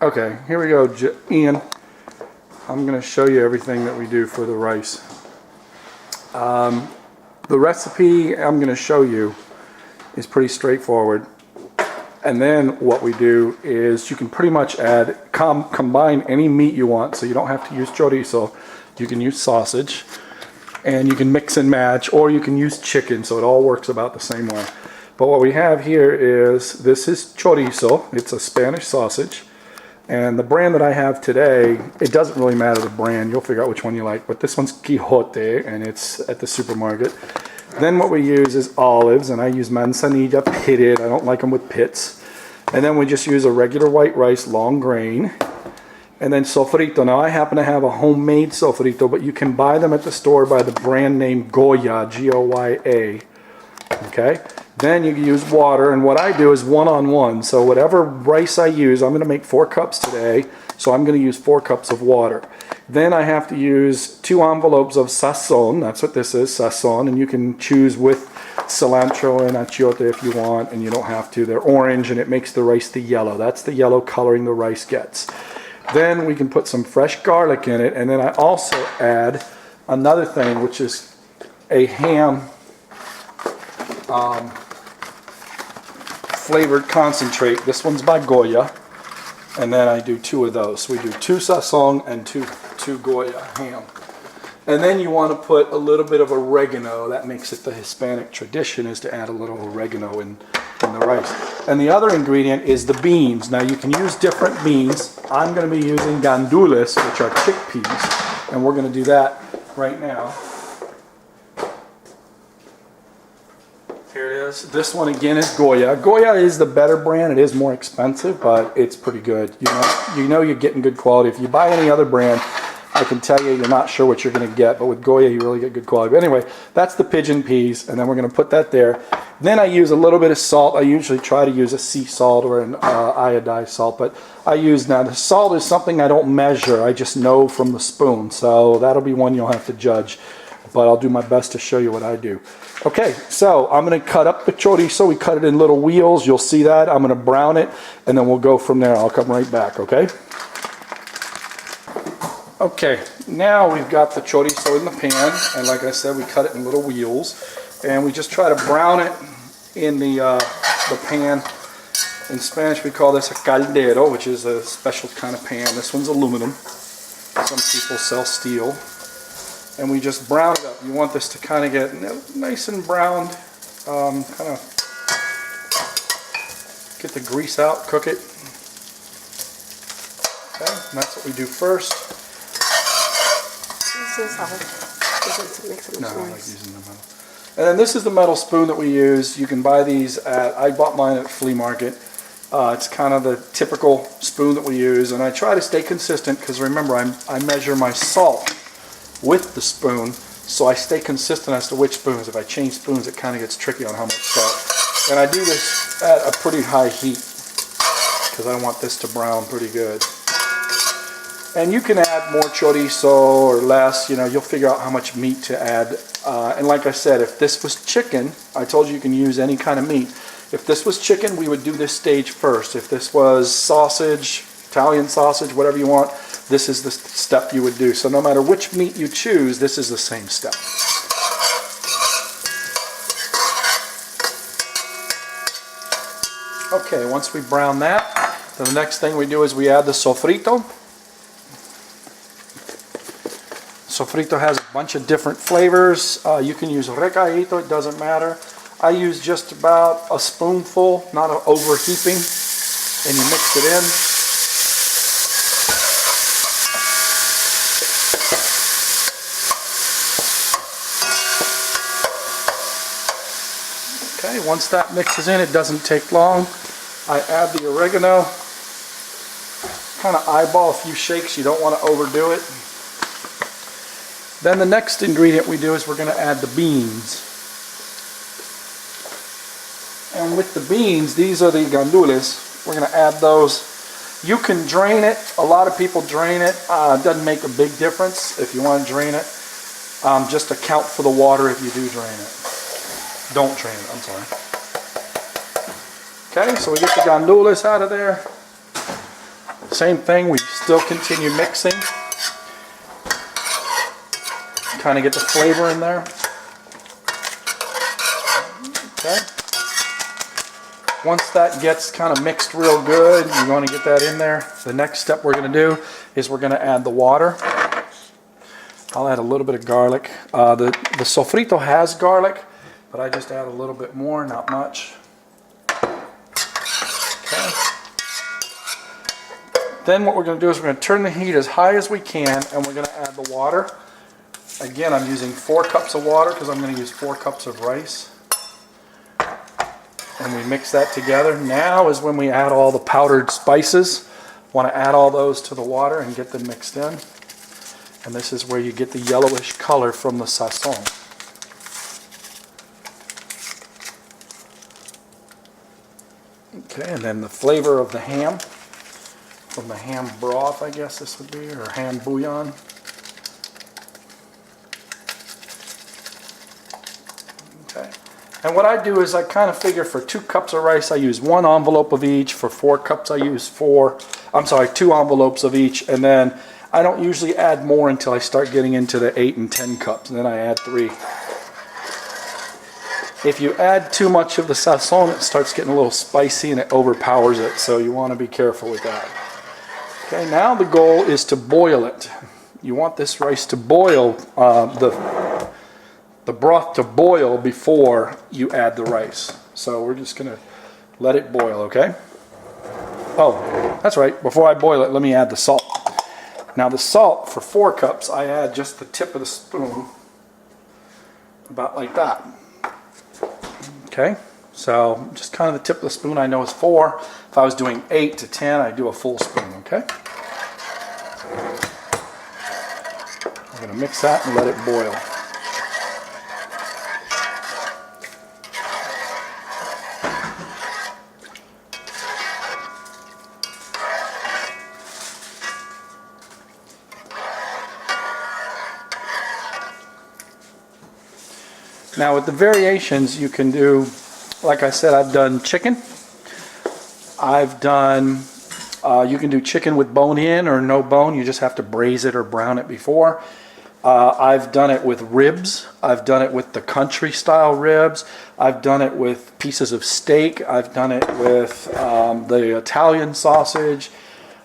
Okay, here we go, Ian. I'm going to show you everything that we do for the rice. The recipe I'm going to show you is pretty straightforward. And then what we do is you can pretty much add, combine any meat you want, so you don't have to use chorizo. You can use sausage, and you can mix and match, or you can use chicken, so it all works about the same way. But what we have here is, this is chorizo. It's a Spanish sausage. And the brand that I have today, it doesn't really matter the brand. You'll figure out which one you like. But this one's Quijote, and it's at the supermarket. Then what we use is olives, and I use manzanilla pitted. I don't like them with pits. And then we just use a regular white rice, long grain. And then sofrito. Now I happen to have a homemade sofrito, but you can buy them at the store by the brand name Goya, G-O-Y-A. Okay? Then you use water, and what I do is 1-on-1. So whatever rice I use, I'm going to make 4 cups today, so I'm going to use 4 cups of water. Then I have to use 2 envelopes of sazon. That's what this is, sazon, and you can choose with cilantro and achiote if you want, and you don't have to. They're orange, and it makes the rice the yellow. That's the yellow coloring the rice gets. Then we can put some fresh garlic in it, and then I also add another thing, which is a ham flavored concentrate. This one's by Goya, and then I do 2 of those. We do 2 sazon and 2 Goya ham. And then you want to put a little bit of oregano. That makes it the Hispanic tradition, is to add a little oregano in the rice. And the other ingredient is the beans. Now you can use different beans. I'm going to be using Gandules, which are chickpeas, and we're going to do that right now. Here it is. This one again is Goya. Goya is the better brand. It is more expensive, but it's pretty good. You know you're getting good quality. If you buy any other brand, I can tell you you're not sure what you're going to get, but with Goya you really get good quality. But anyway, that's the pigeon peas, and then we're going to put that there. Then I use a little bit of salt. I usually try to use a sea salt or an iodized salt, but I use, now the salt is something I don't measure. I just know from the spoon, so that'll be one you'll have to judge. But I'll do my best to show you what I do. Okay, so I'm going to cut up the chorizo. We cut it in little wheels. You'll see that. I'm going to brown it, and then we'll go from there. I'll come right back, okay? Okay, now we've got the chorizo in the pan, and like I said, we cut it in little wheels, and we just try to brown it in the pan. In Spanish, we call this a caldero, which is a special kind of pan. This one's aluminum. Some people sell steel. And we just brown it up. You want this to kind of get nice and browned, kind of get the grease out, cook it. Okay, and that's what we do first. No, I like using the metal. And then this is the metal spoon that we use. You can buy these at, I bought mine at flea market. It's kind of the typical spoon that we use, and I try to stay consistent because remember, I measure my salt with the spoon, so I stay consistent as to which spoons. If I change spoons, it kind of gets tricky on how much salt. And I do this at a pretty high heat because I want this to brown pretty good. And you can add more chorizo or less, you know, you'll figure out how much meat to add. And like I said, if this was chicken, I told you can use any kind of meat. If this was chicken, we would do this stage first. If this was sausage, Italian sausage, whatever you want, this is the step you would do. So no matter which meat you choose, this is the same step. Okay, once we brown that, then the next thing we do is we add the sofrito. Sofrito has a bunch of different flavors. You can use recadito, it doesn't matter. I use just about a spoonful, not an overheaping, and you mix it in. Okay, once that mixes in, it doesn't take long. I add the oregano, kind of eyeball a few shakes, you don't want to overdo it. Then the next ingredient we do is we're going to add the beans. And with the beans, these are the gandules, we're going to add those. You can drain it, a lot of people drain it, it doesn't make a big difference if you want to drain it. Just account for the water if you do drain it. Don't drain it, I'm sorry. Okay, so we get the gandules out of there. Same thing, we still continue mixing. Kind of get the flavor in there. Okay. Once that gets kind of mixed real good, you want to get that in there. The next step we're going to do is we're going to add the water. I'll add a little bit of garlic. The sofrito has garlic, but I just add a little bit more, not much. Okay. Then what we're going to do is we're going to turn the heat as high as we can, and we're going to add the water. Again, I'm using 4 cups of water because I'm going to use 4 cups of rice. And we mix that together. Now is when we add all the powdered spices. Want to add all those to the water and get them mixed in. And this is where you get the yellowish color from the sazon. Okay, and then the flavor of the ham, from the ham broth, I guess this would be, or ham bouillon. Okay, and what I do is I kind of figure for 2 cups of rice I use 1 envelope of each, for 4 cups I use 2 envelopes of each, and then I don't usually add more until I start getting into the 8 and 10 cups, and then I add 3. If you add too much of the sazon, it starts getting a little spicy and it overpowers it, so you want to be careful with that. Okay, now the goal is to boil it. You want this rice to boil, the broth to boil before you add the rice. So we're just going to let it boil, okay? Oh, that's right. Before I boil it, let me add the salt. Now the salt, for 4 cups, I add just the tip of the spoon, about like that. Okay, so just kind of the tip of the spoon I know is 4. If I was doing 8 to 10, I'd do a full spoon, okay? I'm going to mix that and let it boil. Now with the variations you can do, like I said, I've done chicken. I've done, you can do chicken with bone in or no bone. You just have to braise it or brown it before. I've done it with ribs. I've done it with the country style ribs. I've done it with pieces of steak. I've done it with the Italian sausage.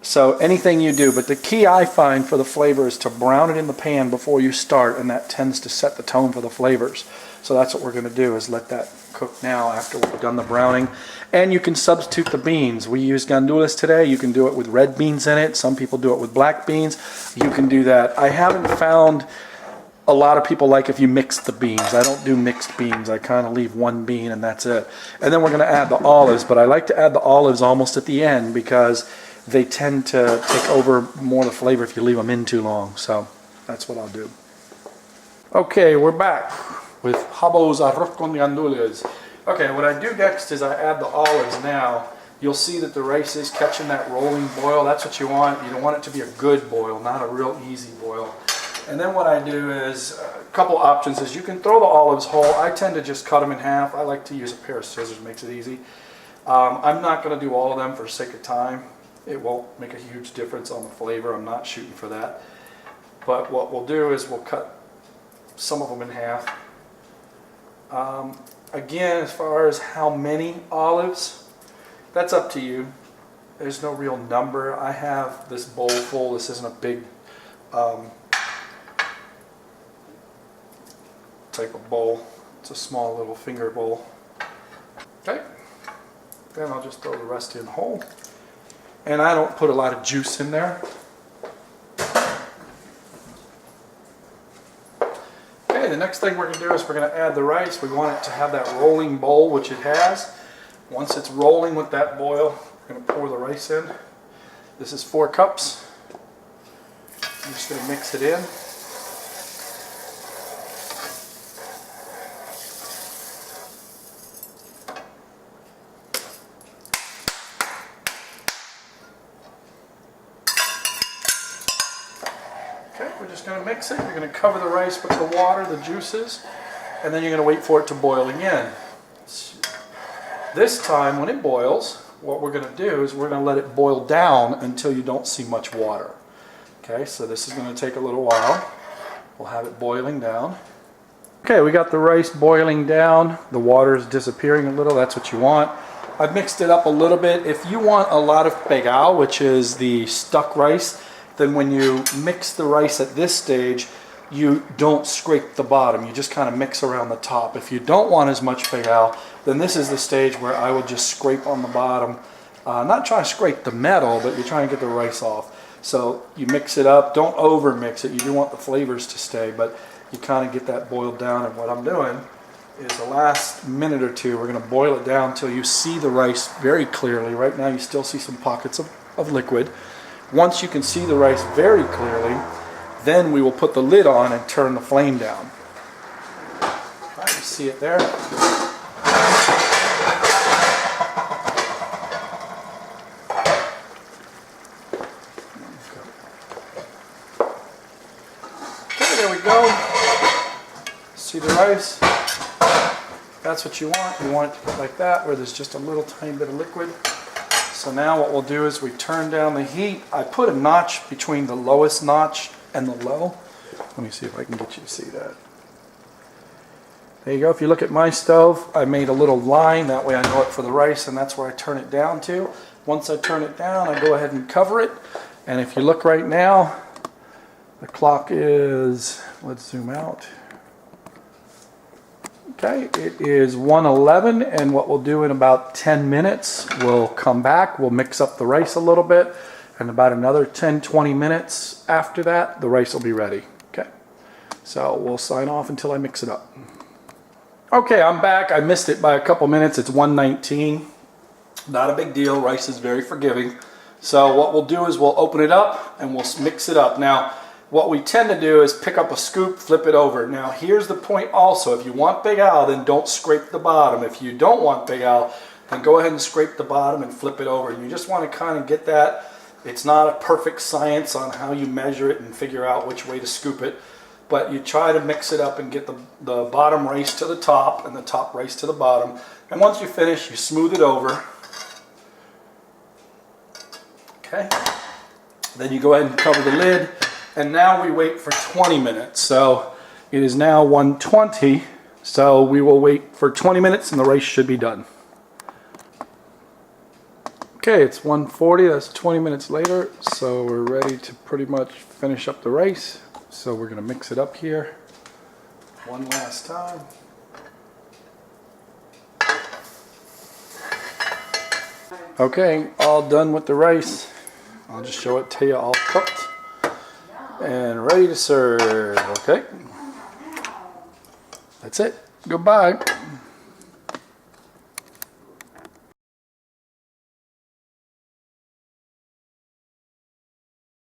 So anything you do, but the key I find for the flavor is to brown it in the pan before you start, and that tends to set the tone for the flavors. So that's what we're going to do, is let that cook now after we've done the browning. And you can substitute the beans. We use gandules today. You can do it with red beans in it. Some people do it with black beans. You can do that. I haven't found a lot of people like if you mix the beans. I don't do mixed beans. I kind of leave 1 bean and that's it. And then we're going to add the olives, but I like to add the olives almost at the end because they tend to take over more of the flavor if you leave them in too long. So that's what I'll do. Okay, we're back with Habo's Arroz con Gandules. Okay, what I do next is I add the olives now. You'll see that the rice is catching that rolling boil. That's what you want. You don't want it to be a good boil, not a real easy boil. And then what I do is, a couple options is you can throw the olives whole. I tend to just cut them in half. I like to use a pair of scissors, makes it easy. I'm not going to do all of them for sake of time. It won't make a huge difference on the flavor. I'm not shooting for that. But what we'll do is we'll cut some of them in half. Again, as far as how many olives, that's up to you. There's no real number. I have this bowl full. This isn't a big type of bowl. It's a small little finger bowl. Okay. Then I'll just throw the rest in whole. And I don't put a lot of juice in there. Okay, the next thing we're going to do is we're going to add the rice. We want it to have that rolling bowl, which it has. Once it's rolling with that boil, we're going to pour the rice in. This is 4 cups. I'm just going to mix it in. Okay, we're just going to mix it. You're going to cover the rice with the water, the juices, and then you're going to wait for it to boil again. This time, when it boils, what we're going to do is we're going to let it boil down until you don't see much water. Okay, so this is going to take a little while. We'll have it boiling down. Okay, we got the rice boiling down. The water is disappearing a little. That's what you want. I've mixed it up a little bit. If you want a lot of pegao, which is the stuck rice, then when you mix the rice at this stage, you don't scrape the bottom. You just kind of mix around the top. If you don't want as much pegao, then this is the stage where I will just scrape on the bottom. Not trying to scrape the metal, but you're trying to get the rice off. So you mix it up. Don't over mix it. You do want the flavors to stay, but you kind of get that boiled down. And what I'm doing is the last minute or two, we're going to boil it down until you see the rice very clearly. Right now you still see some pockets of liquid. Once you can see the rice very clearly, then we will put the lid on and turn the flame down. Right, you see it there? Okay, there we go. See the rice? That's what you want. You want it to get like that, where there's just a little tiny bit of liquid. So now what we'll do is we turn down the heat. I put a notch between the lowest notch and the low. Let me see if I can get you to see that. There you go. If you look at my stove, I made a little line. That way I know it for the rice, and that's where I turn it down to. Once I turn it down, I go ahead and cover it. And if you look right now, the clock is, let's zoom out. Okay, it is 1:11, and what we'll do in about 10 minutes, we'll come back, we'll mix up the rice a little bit, and about another 10-20 minutes after that, the rice will be ready. Okay, so we'll sign off until I mix it up. Okay, I'm back. I missed it by a couple minutes. It's 1:19. Not a big deal. Rice is very forgiving. So what we'll do is we'll open it up and we'll mix it up. Now, what we tend to do is pick up a scoop, flip it over. Now, here's the point also. If you want pegao, then don't scrape the bottom. If you don't want pegao, then go ahead and scrape the bottom and flip it over. And you just want to kind of get that. It's not a perfect science on how you measure it and figure out which way to scoop it. But you try to mix it up and get the bottom rice to the top and the top rice to the bottom. And once you finish, you smooth it over. Okay. Then you go ahead and cover the lid. And now we wait for 20 minutes. So it is now 1:20. So we will wait for 20 minutes and the rice should be done. Okay, it's 1:40. That's 20 minutes later. So we're ready to pretty much finish up the rice. So we're going to mix it up here one last time. Okay, all done with the rice. I'll just show it to you all cooked and ready to serve. Okay, that's it. Goodbye.